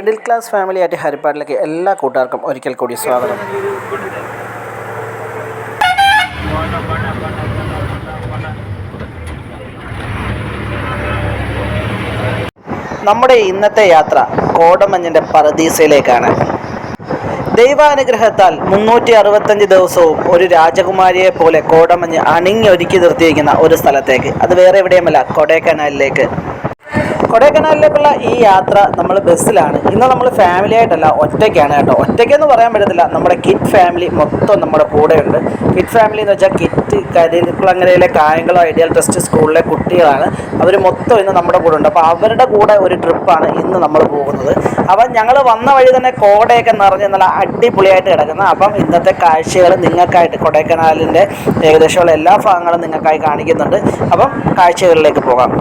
Middle class family ആയിട്ട് ഹരിപ്പാടിലേക്ക് എല്ലാ കൂട്ടുകാർക്കും ഒരിക്കൽ കൂടി സ്വാഗതം. നമ്മുടെ ഇന്നത്തെ യാത്ര കോടമഞ്ഞിൻ്റെ പറുദീസയിലേക്കാണ്. ദൈവാനുഗ്രഹത്താൽ 365 ദിവസവും ഒരു രാജകുമാരിയെ പോലെ കോടമഞ്ഞ് അണിഞ്ഞൊരുക്കി നിർത്തിയിരിക്കുന്ന ഒരു സ്ഥലത്തേക്ക്, അത് വേറെ എവിടെയുമല്ല, കൊടൈക്കനാലിലേക്ക്. കൊടൈക്കനാലിലേക്കുള്ള ഈ യാത്ര നമ്മൾ ബസ്സിലാണ്. ഇന്ന് നമ്മൾ ഫാമിലി ആയിട്ടല്ല, ഒറ്റയ്ക്കാണ് കേട്ടോ. ഒറ്റയ്ക്കെന്ന് പറയാൻ പറ്റത്തില്ല, നമ്മുടെ കിഡ് ഫാമിലി മൊത്തം നമ്മുടെ കൂടെയുണ്ട്. കിഡ് ഫാമിലി എന്ന് വെച്ചാൽ കിറ്റ് കരിക്കുളങ്ങരയിലെ കായംകുളം ഐഡിയൽ ട്രസ്റ്റ് സ്കൂളിലെ കുട്ടികളാണ്. അവർ മൊത്തം ഇന്ന് നമ്മുടെ കൂടെ ഉണ്ട്. അപ്പോൾ അവരുടെ കൂടെ ഒരു ട്രിപ്പാണ് ഇന്ന് നമ്മൾ പോകുന്നത്. അപ്പം ഞങ്ങൾ വന്ന വഴി തന്നെ കോടയൊക്കെ നിറഞ്ഞ് നല്ല അടിപൊളിയായിട്ട് കിടക്കുന്നത്. അപ്പം ഇന്നത്തെ കാഴ്ചകൾ നിങ്ങൾക്കായിട്ട് കൊടൈക്കനാലിൻ്റെ ഏകദേശമുള്ള എല്ലാ ഭാഗങ്ങളും നിങ്ങൾക്കായി കാണിക്കുന്നുണ്ട്. അപ്പം കാഴ്ചകളിലേക്ക് പോകാം.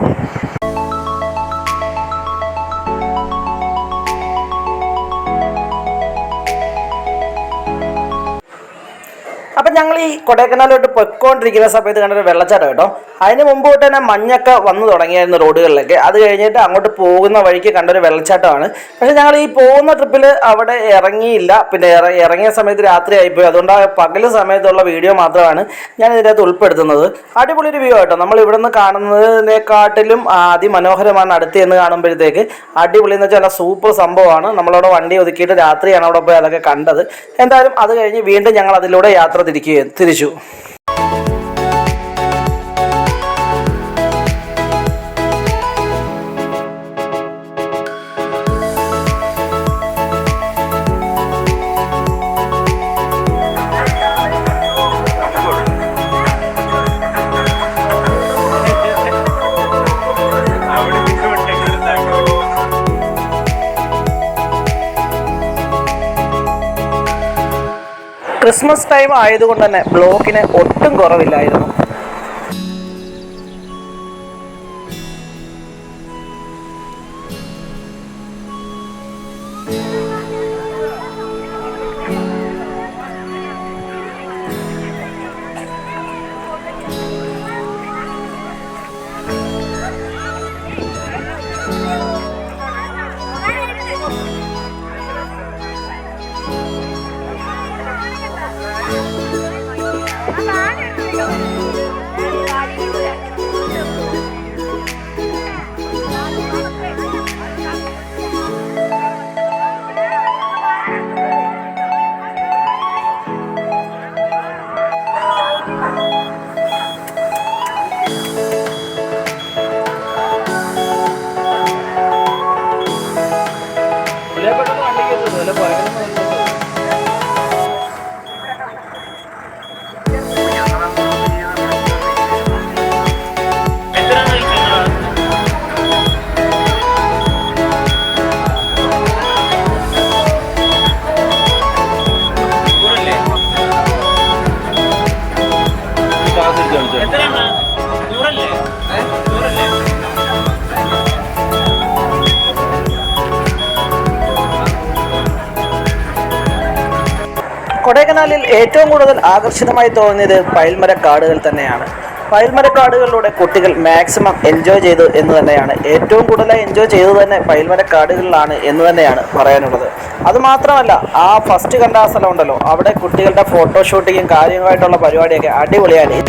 അപ്പം ഞങ്ങൾ ഈ കൊടൈക്കനാലോട്ട് പൊയ്ക്കൊണ്ടിരിക്കുന്ന സമയത്ത് കണ്ടൊരു വെള്ളച്ചാട്ടം കേട്ടോ. അതിന് മുമ്പ് തൊട്ട് തന്നെ മഞ്ഞൊക്കെ വന്നു തുടങ്ങിയായിരുന്നു റോഡുകളിലൊക്കെ. അത് കഴിഞ്ഞിട്ട് അങ്ങോട്ട് പോകുന്ന വഴിക്ക് കണ്ടൊരു വെള്ളച്ചാട്ടമാണ്. പക്ഷേ ഞങ്ങൾ ഈ പോകുന്ന ട്രിപ്പിൽ അവിടെ ഇറങ്ങിയില്ല. പിന്നെ ഇറങ്ങിയ സമയത്ത് രാത്രി ആയിപ്പോയി. അതുകൊണ്ട് ആ പകൽ സമയത്തുള്ള വീഡിയോ മാത്രമാണ് ഞാൻ ഇതിൻ്റെ അകത്ത് ഉൾപ്പെടുത്തുന്നത്. അടിപൊളി ഒരു വ്യൂ കേട്ടോ. നമ്മൾ ഇവിടെ നിന്ന് കാണുന്നതിനെക്കാട്ടിലും അതിമനോഹരമാണ് അടുത്ത് എന്ന് കാണുമ്പോഴത്തേക്ക്. അടിപൊളി എന്ന് വെച്ചാൽ സൂപ്പർ സംഭവമാണ്. നമ്മളവിടെ വണ്ടി ഒതുക്കിയിട്ട് രാത്രിയാണ് അവിടെ പോയി അതൊക്കെ കണ്ടത്. എന്തായാലും അത് കഴിഞ്ഞ് വീണ്ടും ഞങ്ങൾ അതിലൂടെ യാത്ര തിരിച്ചു. ക്രിസ്മസ് ടൈം ആയതുകൊണ്ട് തന്നെ ബ്ലോക്കിന് ഒട്ടും കുറവില്ലായിരുന്നു. കൊടൈക്കനാലിൽ ഏറ്റവും കൂടുതൽ ആകർഷകമായി തോന്നിയത് പൈൽമരക്കാടുകൾ തന്നെയാണ്. പൈൽമരക്കാടുകളിലൂടെ കുട്ടികൾ മാക്സിമം എൻജോയ് ചെയ്തു എന്ന് തന്നെയാണ്. ഏറ്റവും കൂടുതലായി എൻജോയ് ചെയ്തു തന്നെ പൈൽമരക്കാടുകളിലാണ് എന്ന് തന്നെയാണ് പറയാനുള്ളത്. അതുമാത്രമല്ല, ആ ഫസ്റ്റ് കണ്ട ആ സ്ഥലം ഉണ്ടല്ലോ, അവിടെ കുട്ടികളുടെ ഫോട്ടോഷൂട്ടിങ്ങും കാര്യമായിട്ടുള്ള പരിപാടിയൊക്കെ അടിപൊളിയാണ്.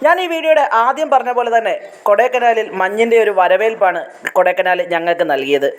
ഞാൻ ഈ വീഡിയോയുടെ ആദ്യം പറഞ്ഞ പോലെ തന്നെ കൊടൈക്കനാലിൽ മഞ്ഞിൻ്റെ ഒരു വരവേൽപ്പാണ് കൊടൈക്കനാൽ ഞങ്ങൾക്ക് നൽകിയത്.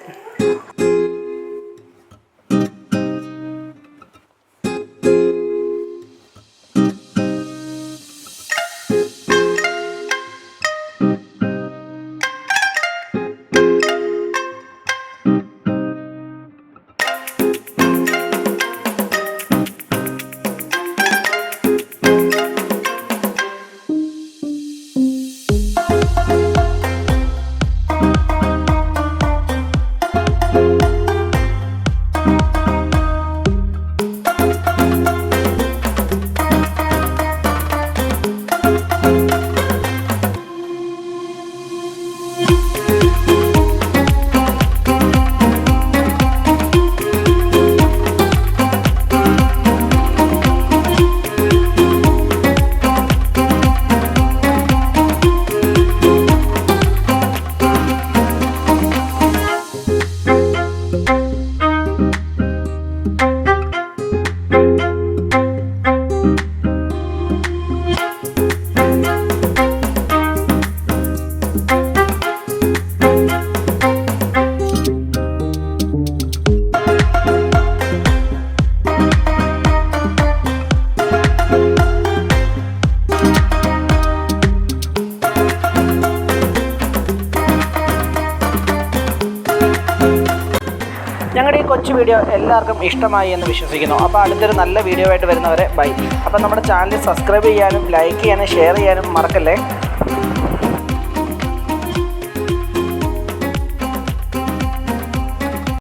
ഞങ്ങളുടെ ഈ കൊച്ചു വീഡിയോ എല്ലാവർക്കും ഇഷ്ടമായി എന്ന് വിശ്വസിക്കുന്നു. അപ്പോൾ അടുത്തൊരു നല്ല വീഡിയോ ആയിട്ട് വരുന്നവരെ ബൈ. അപ്പോൾ നമ്മുടെ ചാനൽ സബ്സ്ക്രൈബ് ചെയ്യാനും ലൈക്ക് ചെയ്യാനും ഷെയർ ചെയ്യാനും മറക്കല്ലേ.